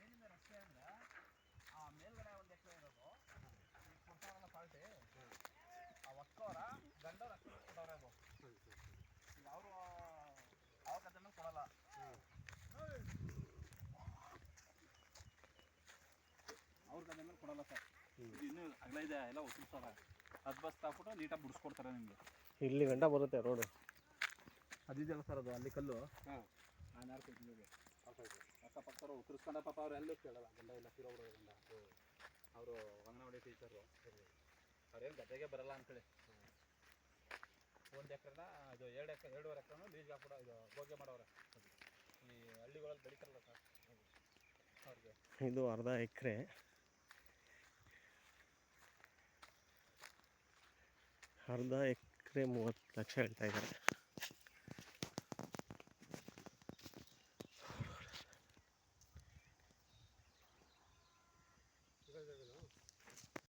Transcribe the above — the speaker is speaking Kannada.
ಏನಿದೆ ರಸ್ತೆ ಅಂದರೆ ಆ ಮೇಲ್ಗಡೆ ಒಂದು ಎಕರೆ ಇರೋದು ಈಗ ಕೊಡ್ತಾರಲ್ಲ ಪಾರ್ಟಿ ಆ ಒಕ್ಕವರ ಗಂಡವ್ರ ಅಕ್ಕ ಕೊಟ್ಟವ್ರೆ ಅದು ಈಗ ಅವರು ಅವಾಗ ಅದನ್ನು ಕೊಡಲ್ಲ. ಅವ್ರ ಗದ್ದೆ ಮೇಲೆ ಕೊಡಲ್ಲ ಸರ್. ಇದು ಇನ್ನೂ ಅಗಲ ಇದೆ, ಎಲ್ಲ ಒತ್ತಿರ್ತಾರೆ. ಅದು ಬಸ್ ಹಾಕ್ಬಿಟ್ಟು ನೀಟಾಗಿ ಬಿಡಿಸ್ಕೊಡ್ತಾರೆ ನಿಮಗೆ. ಇಲ್ಲಿ ಗಂಟ ಬರುತ್ತೆ ರೋಡು. ಅದಿದೆಯಲ್ಲ ಸರ್, ಅದು ಅಲ್ಲಿ ಕಲ್ಲು. ನಾನು ಯಾರು ನಿಮಗೆ ಅಕ್ಕಪಕ್ಕರು ತಿರ್ಸ್ಕೊಂಡ ಪಾಪ ಅವ್ರು ಎಲ್ಲೂ ಕೇಳಲ್ಲ. ಗಂಡ ಇಲ್ಲ ತಿರೋರು ಗಂಡ ಅವರು ಅಂಗನವಾಡಿ ಟೀಚರು. ಅವ್ರೇನು ಗದ್ದೆಗೆ ಬರಲ್ಲ ಅಂಥೇಳಿ 1 ಎಕರೆನ ಇದು 2 ಎಕರೆ 2.5 ಎಕರೆನೂ ಲೀಸ್ಗೆ ಹಾಕ್ಬಿಡೋ ಇದು ಬೋಗೆ ಮಾಡೋರೆ. ಈ ಹಳ್ಳಿಗಳಲ್ಲಿ ಬೆಳೀತಾರಲ್ಲ ಸರ್ ಅವ್ರಿಗೆ. ಇದು ಅರ್ಧ ಎಕರೆ. ಅರ್ಧ ಎಕರೆ 30 ಲಕ್ಷ ಹೇಳ್ತಾ ಇದ್ದಾರೆ.